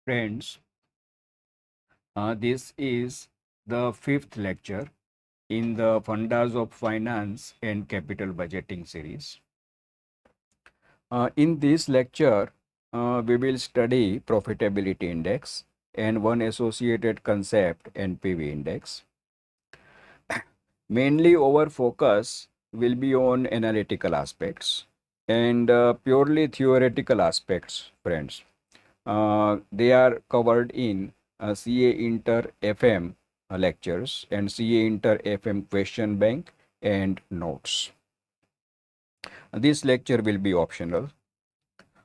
Friends, this is the fifth lecture in the Fundas of Finance and Capital Budgeting series. In this lecture, we will study profitability index and one associated concept NPV index. Mainly our focus will be on analytical aspects and purely theoretical aspects, friends. They are covered in CA Inter FM lectures and CA Inter FM question bank and notes. This lecture will be optional.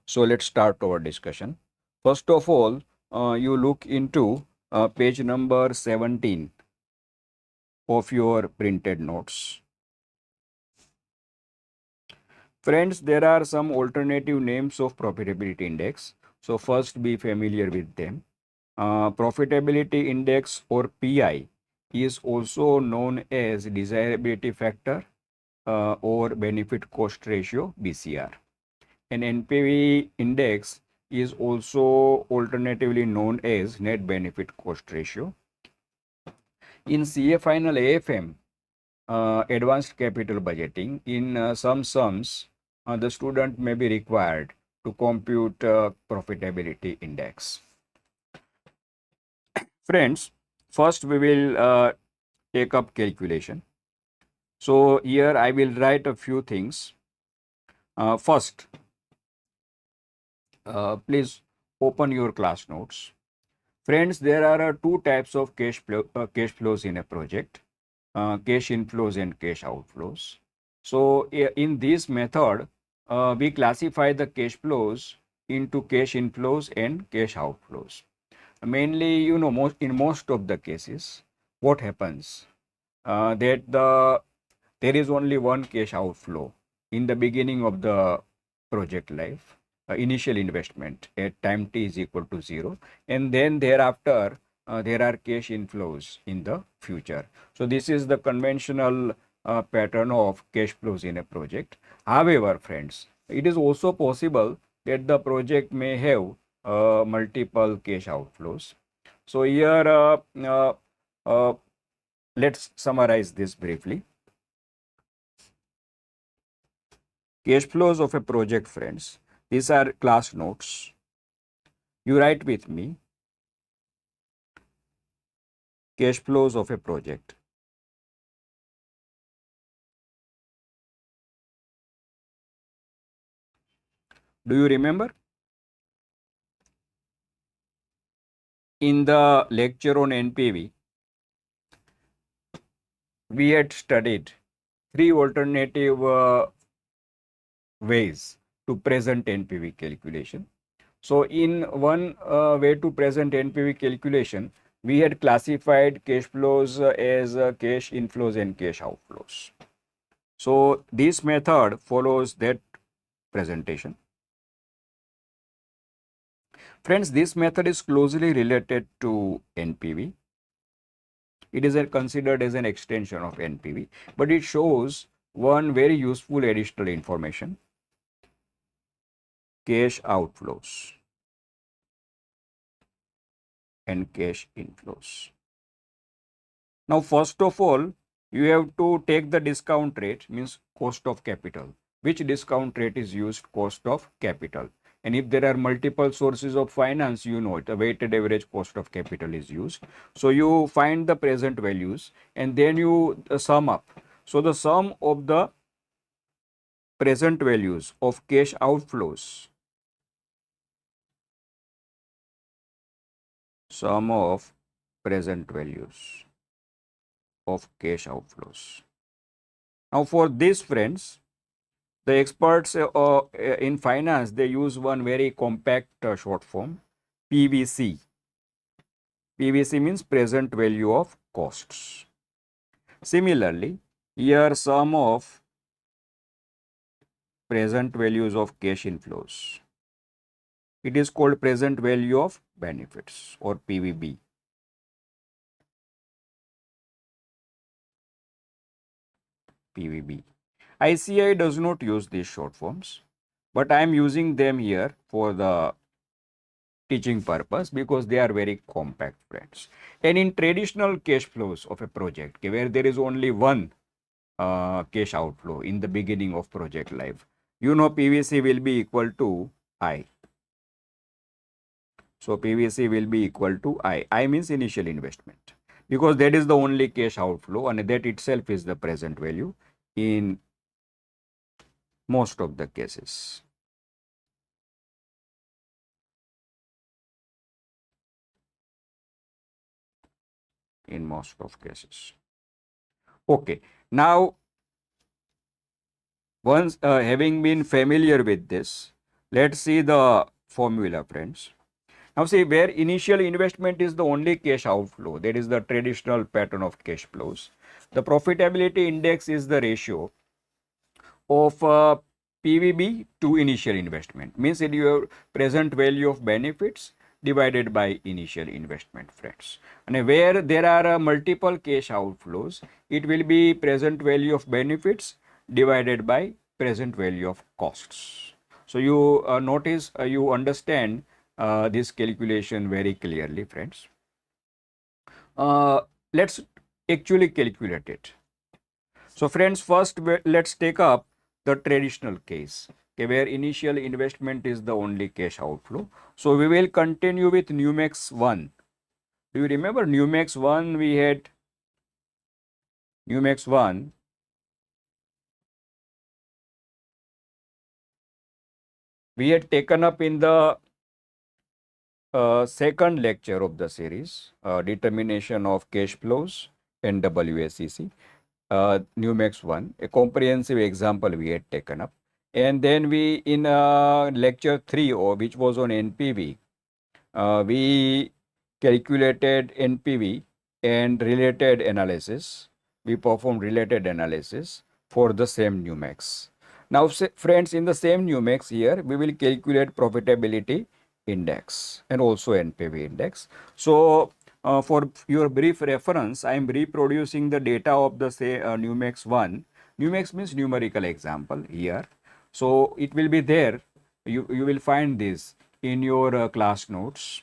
So let's start our discussion. First of all, you look into page number 17 of your printed notes. Friends, there are some alternative names of profitability index. So first be familiar with them. Profitability index or PI is also known as desirability factor or benefit cost ratio BCR. An NPV index is also alternatively known as net benefit cost ratio. In CA final AFM, advanced capital budgeting, in some sums, the student may be required to compute profitability index. Friends, first we will take up calculation. So here I will write a few things. First, please open your class notes. Friends, there are two types of cash flows in a project, cash inflows and cash outflows. So in this method, we classify the cash flows into cash inflows and cash outflows. Mainly, in most of the cases, what happens that there is only one cash outflow in the beginning of the project life, initial investment at time t is equal to 0, and then thereafter there are cash inflows in the future. So this is the conventional pattern of cash flows in a project. However, friends, it is also possible that the project may have multiple cash outflows. So here let's summarize this briefly. Cash flows of a project, friends. These are class notes. You write with me. Cash flows of a project. Do you remember? In the lecture on NPV, we had studied three alternative ways to present NPV calculation. So in one way to present NPV calculation, we had classified cash flows as cash inflows and cash outflows. So this method follows that presentation. Friends, this method is closely related to NPV. It is considered as an extension of NPV, but it shows one very useful additional information: cash outflows and cash inflows. Now, first of all, you have to take the discount rate, means cost of capital. Which discount rate is used? Cost of capital. And if there are multiple sources of finance, you know it, a weighted average cost of capital is used. So you find the present values and then you sum up. So the sum of the present values of cash outflows, sum of present values of cash outflows. Now for this, friends, the experts in finance, they use one very compact short form, PVC. PVC means present value of costs. Similarly, here sum of present values of cash inflows. It is called present value of benefits or PVB. PVB. ICI does not use these short forms, but I am using them here for the teaching purpose because they are very compact, friends. And in traditional cash flows of a project, okay, where there is only one cash outflow in the beginning of project life, you know PVC will be equal to I. So PVC will be equal to I. I means initial investment because that is the only cash outflow and that itself is the present value in most of the cases. In most of cases. Okay. Now, once having been familiar with this, let's see the formula, friends. Now see where initial investment is the only cash outflow, that is the traditional pattern of cash flows. The profitability index is the ratio of PVB to initial investment, means it your present value of benefits divided by initial investment, friends. And where there are multiple cash outflows, it will be present value of benefits divided by present value of costs. So you notice, you understand this calculation very clearly, friends. Let's actually calculate it. So friends, first let's take up the traditional case, okay, where initial investment is the only cash outflow. So we will continue with Numex 1. Do you remember Numex 1? We had Numex 1. We had taken up in the second lecture of the series, determination of cash flows and WACC. Numex 1, a comprehensive example we had taken up. And then we, in lecture 3, or which was on NPV, we calculated NPV and related analysis. We performed related analysis for the same Numex. Now, friends, in the same Numex here, we will calculate profitability index and also NPV index. So, for your brief reference, I am reproducing the data of the say Numex 1. Numex means numerical example here. So, it will be there. You will find this in your class notes.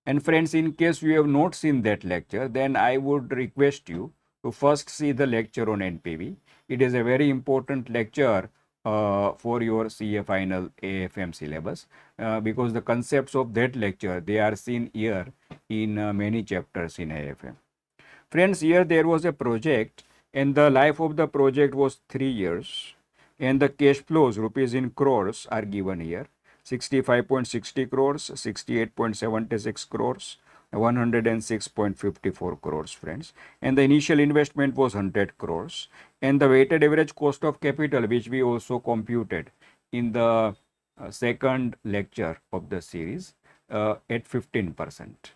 And friends, in case you have not seen that lecture, then I would request you to first see the lecture on NPV. It is a very important lecture for your CA final AFM syllabus because the concepts of that lecture, they are seen here in many chapters in AFM. Friends, here there was a project and the life of the project was 3 years and the cash flows rupees in crores are given here. 65.60 crores, 68.76 crores, 106.54 crores, friends. And the initial investment was 100 crores. And the weighted average cost of capital, which we also computed in the second lecture of the series at 15%.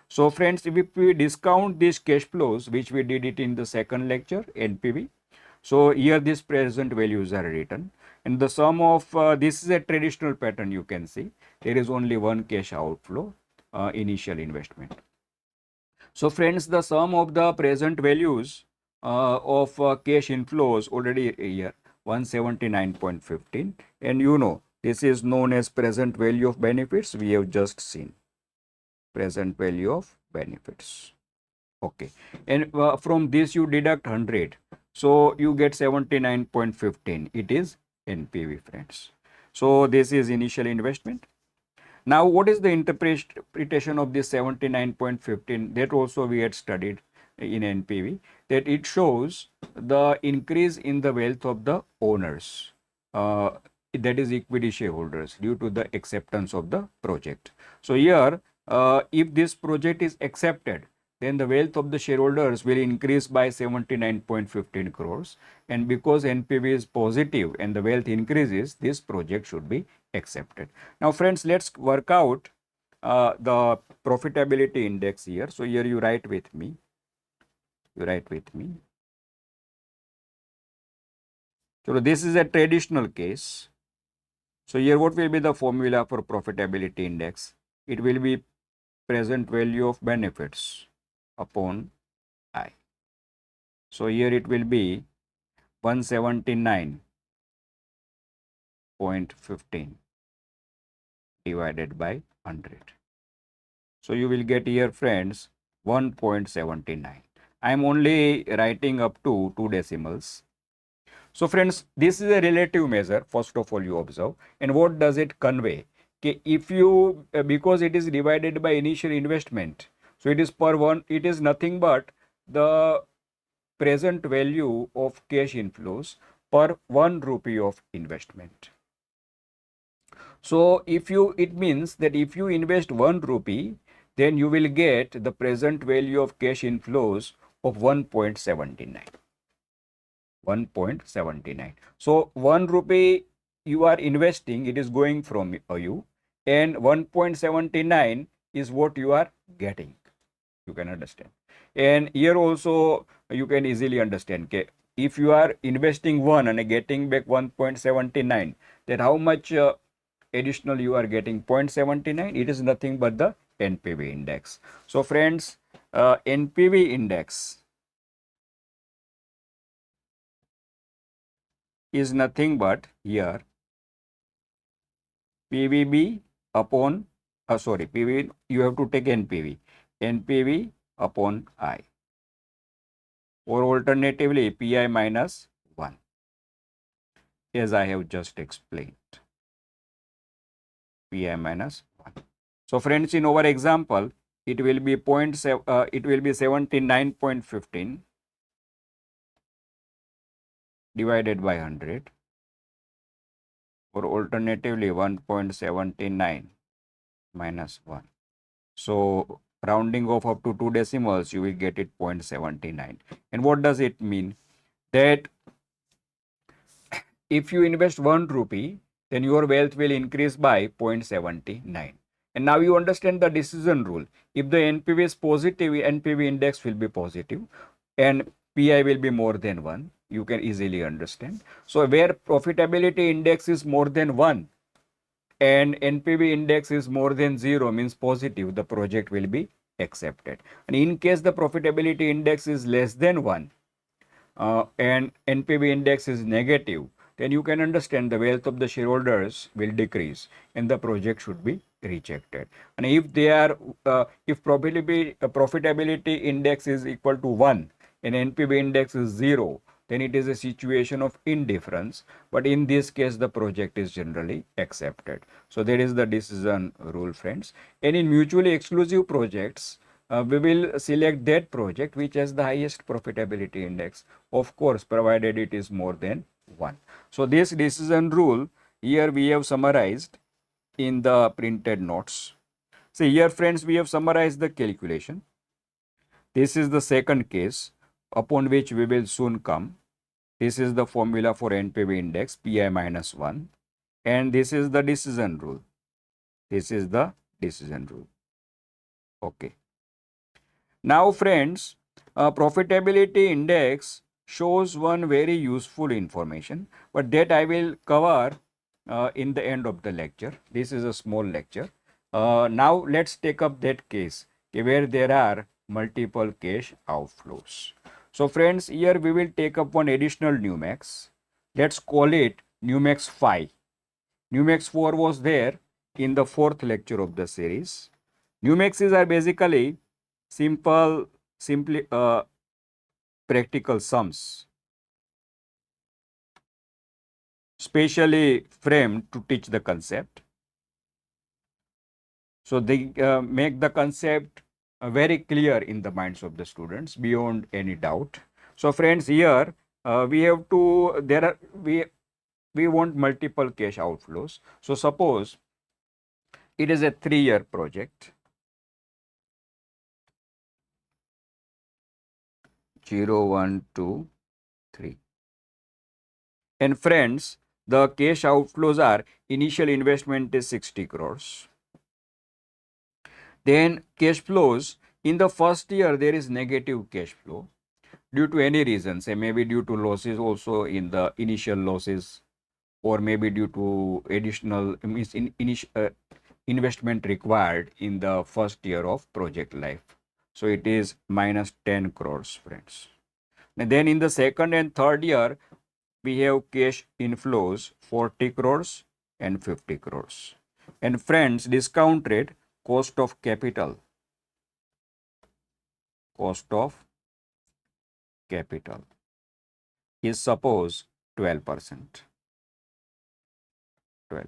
So friends, if we discount these cash flows, which we did it in the second lecture, NPV, so here these present values are written. And the sum of this is a traditional pattern, you can see. There is only one cash outflow, initial investment. So friends, the sum of the present values of cash inflows already here, 179.15. And you know, this is known as present value of benefits. We have just seen present value of benefits. Okay. And from this you deduct 100. So you get 79.15. It is NPV, friends. So this is initial investment. Now, what is the interpretation of this 79.15? That also we had studied in NPV, that it shows the increase in the wealth of the owners, that is equity shareholders, due to the acceptance of the project. So here, if this project is accepted, then the wealth of the shareholders will increase by 79.15 crores. And because NPV is positive and the wealth increases, this project should be accepted. Now, friends, let's work out the profitability index here. So here you write with me. You write with me. So this is a traditional case. So here what will be the formula for profitability index? It will be present value of benefits upon I. So here it will be 179.15 divided by 100. So you will get here, friends, 1.79. I am only writing up to 2 decimals. So friends, this is a relative measure, first of all you observe. And what does it convey? Okay, if you, because it is divided by initial investment, so it is per one, it is nothing but the present value of cash inflows per 1 rupee of investment. So if you, it means that if you invest 1 rupee, then you will get the present value of cash inflows of 1.79. 1.79. So 1 rupee you are investing, it is going from you, and 1.79 is what you are getting. You can understand. And here also you can easily understand, okay, if you are investing 1 and getting back 1.79, then how much additional you are getting? 0.79. It is nothing but the NPV index. So friends, NPV index is nothing but here PVB upon, PV, you have to take NPV, NPV upon I, or alternatively PI minus 1, as I have just explained, PI minus 1. So friends, in our example, it will be 79.15 divided by 100, or alternatively 1.79 minus 1. So rounding off up to 2 decimals, you will get it 0.79. And what does it mean? That if you invest 1 rupee, then your wealth will increase by 0.79. And now you understand the decision rule. If the NPV is positive, NPV index will be positive and PI will be more than 1. You can easily understand. So where profitability index is more than 1 and NPV index is more than 0, means positive, the project will be accepted. And in case the profitability index is less than 1 and NPV index is negative, then you can understand the wealth of the shareholders will decrease and the project should be rejected. And if they are, if profitability index is equal to 1 and NPV index is 0, then it is a situation of indifference. But in this case, the project is generally accepted. So that is the decision rule, friends. And in mutually exclusive projects, we will select that project which has the highest profitability index, of course, provided it is more than 1. So this decision rule here we have summarized in the printed notes. So here, friends, we have summarized the calculation. This is the second case upon which we will soon come. This is the formula for NPV index, PI minus 1. And this is the decision rule. This is the decision rule. Okay. Now, friends, profitability index shows one very useful information, but that I will cover in the end of the lecture. This is a small lecture. Now, let's take up that case where there are multiple cash outflows. So, friends, here we will take up one additional Numex. Let's call it Numex 5. Numex 4 was there in the 4th lecture of the series. Numexes are basically simply practical sums, specially framed to teach the concept. So they make the concept very clear in the minds of the students beyond any doubt. So friends, here we have to, there are, we want multiple cash outflows. So suppose it is a 3-year project. 0, 1, 2, 3. And friends, the cash outflows are initial investment is 60 crores. Then cash flows, in the first year there is negative cash flow due to any reason, say maybe due to losses also in the initial losses, or maybe due to additional investment required in the first year of project life. So it is minus 10 crores, friends. And then in the second and third year, we have cash inflows 40 crores and 50 crores. And friends, discount rate, cost of capital, cost of capital is suppose 12%. 12%.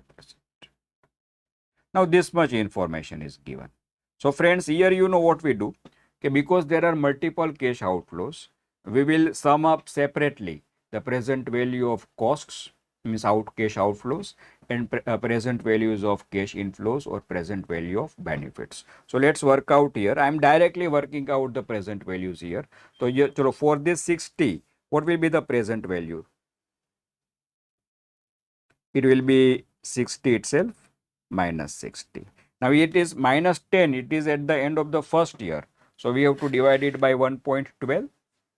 Now this much information is given. So friends, here you know what we do. Okay, because there are multiple cash outflows, we will sum up separately the present value of costs, means cash outflows, and present values of cash inflows or present value of benefits. So let's work out here. I am directly working out the present values here. So here, so for this 60, what will be the present value? It will be 60 itself minus 60. Now it is minus 10, it is at the end of the first year. So we have to divide it by 1.12,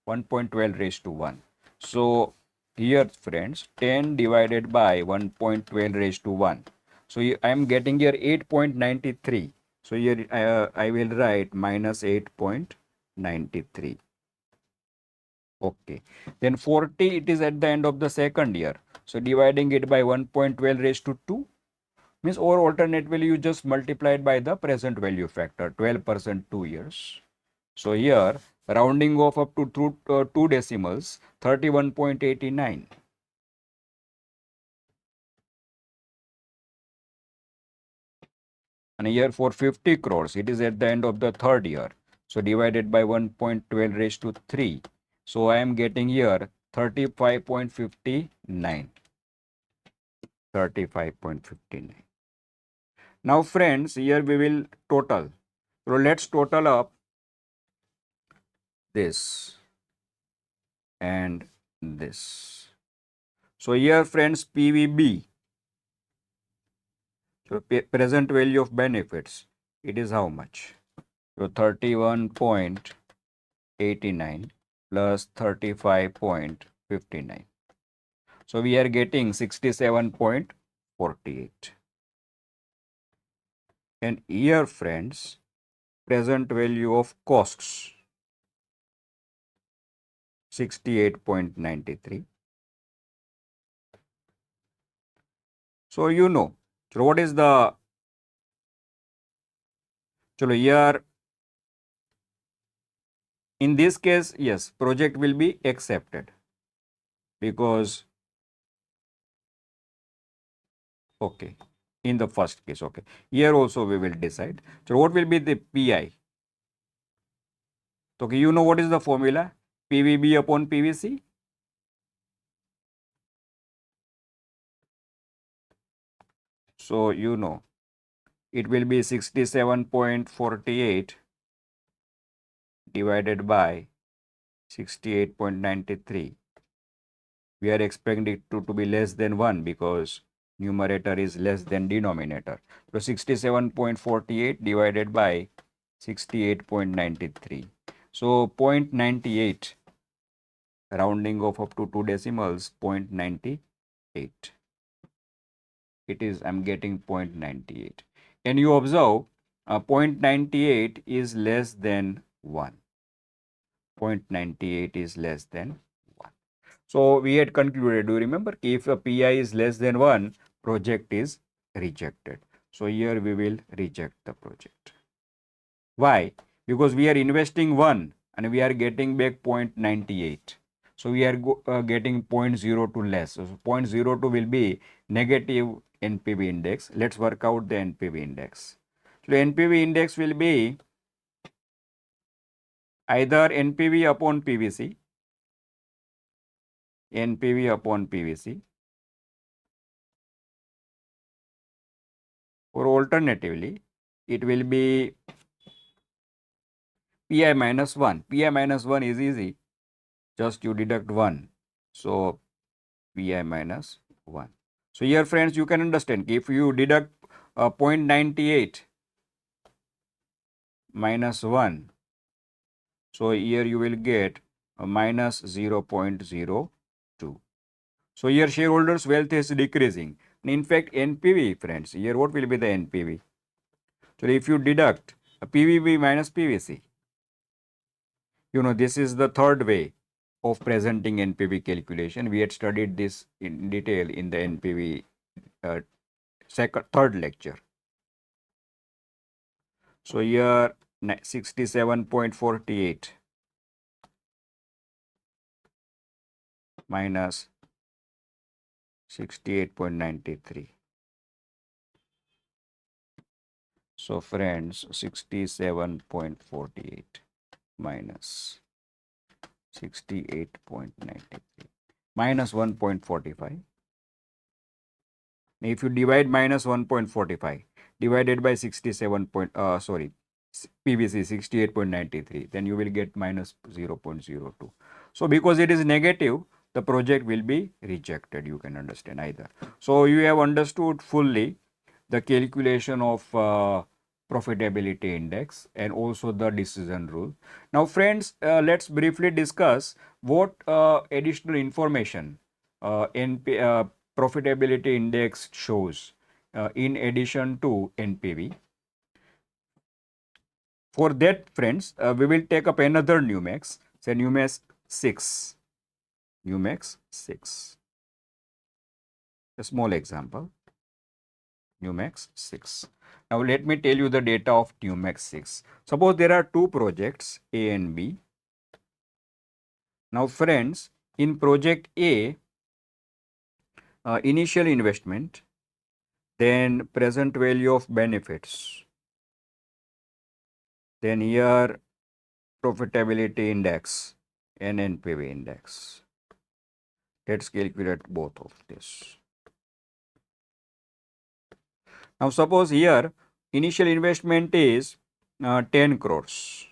1.12 raised to 1. So here friends, 10 divided by 1.12 raised to 1. So I am getting here 8.93. So here I will write minus 8.93. Okay. Then 40, it is at the end of the second year. So dividing it by 1.12 raised to 2 means, or alternatively you just multiply it by the present value factor, 12% 2 years. So here rounding off up to two decimals, 31.89. And here for 50 crores, it is at the end of the third year. So divided by 1.12 raised to 3. So I am getting here 35.59. 35.59. Now friends, here we will total. So let's total up this and this. So here friends, PVB, so present value of benefits, it is how much? So 31.89 plus 35.59. So we are getting 67.48. And here friends, present value of costs, 68.93. So you know, so what is the, so here in this case, yes, project will be accepted because, okay, in the first case, okay. Here also we will decide. So what will be the PI? So okay, you know what is the formula? PVB upon PVC? So you know, it will be 67.48 divided by 68.93. We are expecting it to be less than 1 because numerator is less than denominator. So 67.48 divided by 68.93. So 0.98, rounding off up to two decimals, 0.98. It is, I'm getting 0.98. Can you observe 0.98 is less than 1. 0.98 is less than 1. So we had concluded, do you remember, if a PI is less than 1, project is rejected. So here we will reject the project. Why? Because we are investing 1 and we are getting back 0.98. So we are getting 0.02 less. So 0.02 will be negative NPV index. Let's work out the NPV index. So NPV index will be either NPV upon PVC, NPV upon PVC, or alternatively, it will be PI minus 1. PI minus 1 is easy. Just you deduct 1. So PI minus 1. So here friends, you can understand if you deduct 0.98 minus 1, so here you will get minus 0.02. So here shareholders wealth is decreasing. In fact, NPV friends, here what will be the NPV? So if you deduct PVB minus PVC, you know, this is the third way of presenting NPV calculation. We had studied this in detail in the NPV third lecture. So here 67.48 minus 68.93. So friends, 67.48 minus 68.93 minus 1.45. If you divide minus 1.45 divided by 67 point, PVC 68.93, then you will get minus 0.02. So because it is negative, the project will be rejected. You can understand either. So you have understood fully the calculation of profitability index and also the decision rule. Now friends, let's briefly discuss what additional information profitability index shows in addition to NPV. For that friends, we will take up another NUMEX, say NUMEX 6. NUMEX 6. A small example. NUMEX 6. Now let me tell you the data of NUMEX 6. Suppose there are two projects A and B. Now friends, in project A, initial investment, then present value of benefits, then here profitability index and NPV index. Let's calculate both of this. Now suppose here initial investment is 10 crores.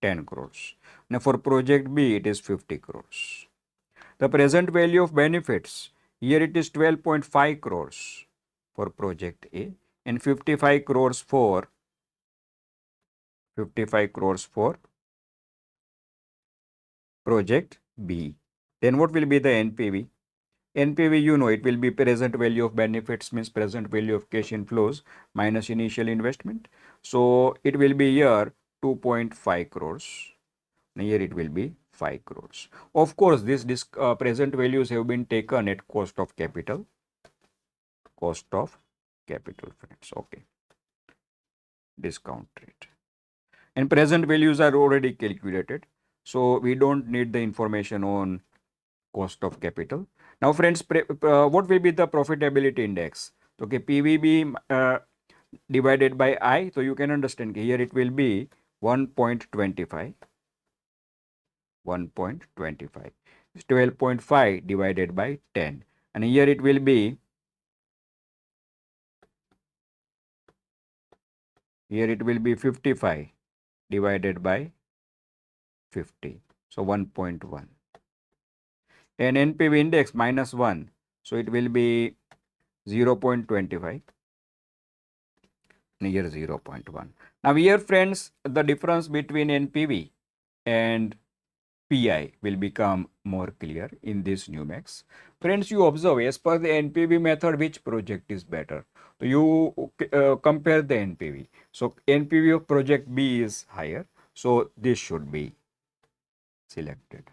10 crores. Now for project B it is 50 crores. The present value of benefits, here it is 12.5 crores for project A and 55 crores for project B. Then what will be the NPV? NPV, you know, it will be present value of benefits, means present value of cash inflows minus initial investment. So it will be here 2.5 crores. Here it will be 5 crores. Of course, this present values have been taken at cost of capital. Cost of capital, friends. Okay. Discount rate. And present values are already calculated. So we don't need the information on cost of capital. Now friends, what will be the profitability index? Okay, PVB divided by I. So you can understand here it will be 1.25. 1.25. 12.5 divided by 10. And here it will be 55 divided by 50. So 1.1. And NPV index minus 1. So it will be 0.25. And here 0.1. Now here friends, the difference between NPV and PI will become more clear in this NUMEX. Friends, you observe as per the NPV method which project is better. So you compare the NPV. So NPV of project B is higher. So this should be selected.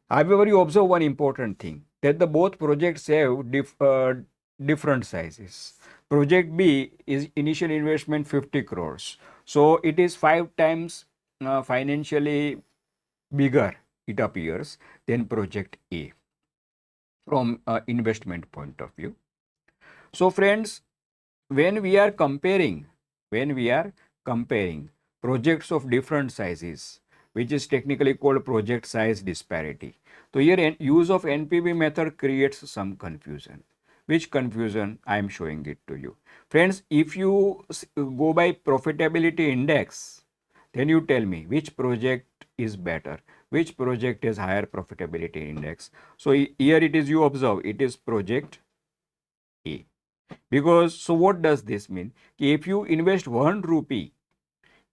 However, you observe one important thing, that the both projects have different sizes. Project B is initial investment 50 crores. So it is 5 times financially bigger, it appears, than project A from investment point of view. So friends, when we are comparing projects of different sizes, which is technically called project size disparity. So here use of NPV method creates some confusion. Which confusion? I am showing it to you. Friends, if you go by profitability index, then you tell me which project is better, which project has higher profitability index. So here it is, you observe, it is project A. Because, so what does this mean? If you invest 1 rupee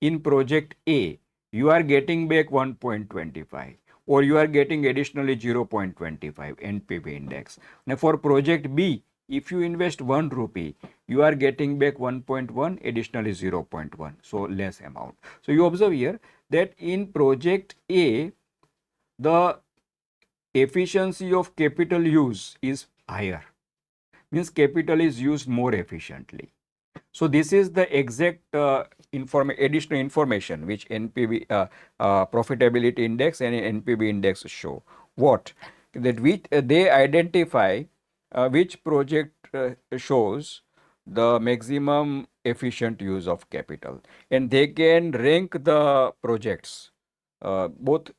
in project A, you are getting back 1.25, or you are getting additionally 0.25 NPV index. Now for project B, if you invest 1 rupee, you are getting back 1.1, additionally 0.1, so less amount. So you observe here that in project A, the efficiency of capital use is higher, means capital is used more efficiently. So this is the exact additional information which NPV profitability index and NPV index show. What that they identify which project shows the maximum efficient use of capital, and they can rank the projects. Both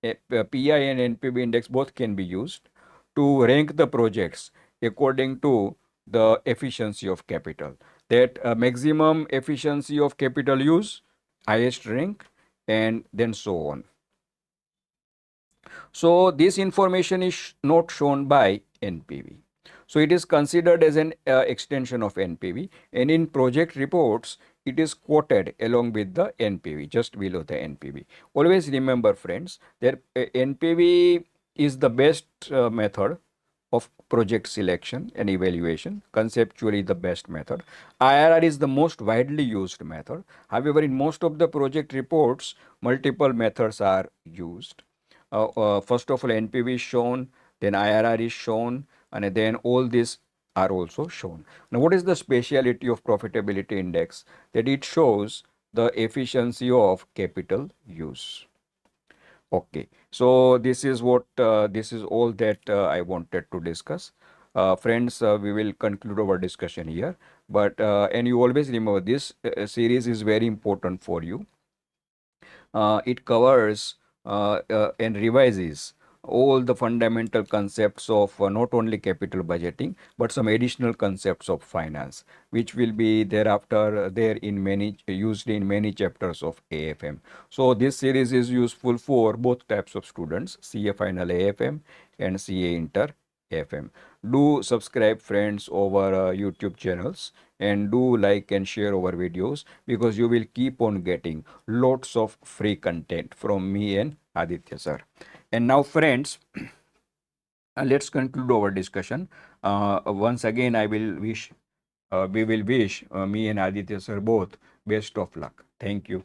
PI and NPV index both can be used to rank the projects according to the efficiency of capital. That maximum efficiency of capital use, highest rank, and then so on. So this information is not shown by NPV. So it is considered as an extension of NPV, and in project reports, it is quoted along with the NPV, just below the NPV. Always remember, friends, that NPV is the best method of project selection and evaluation, conceptually the best method. IRR is the most widely used method. However, in most of the project reports, multiple methods are used. First of all, NPV is shown, then IRR is shown, and then all these are also shown. Now, what is the speciality of profitability index? That it shows the efficiency of capital use. Okay, so this is what this is all that I wanted to discuss. Friends, we will conclude our discussion here. But and you always remember this series is very important for you. It covers and revises all the fundamental concepts of not only capital budgeting but some additional concepts of finance, which will be thereafter there in many used in many chapters of AFM. So this series is useful for both types of students, CA Final AFM and CA Inter AFM. Do subscribe, friends, over YouTube channels, and do like and share our videos, because you will keep on getting lots of free content from me and Aditya sir. And now, friends, let's conclude our discussion. Once again, I will wish we will wish me and Aditya sir both best of luck. Thank you.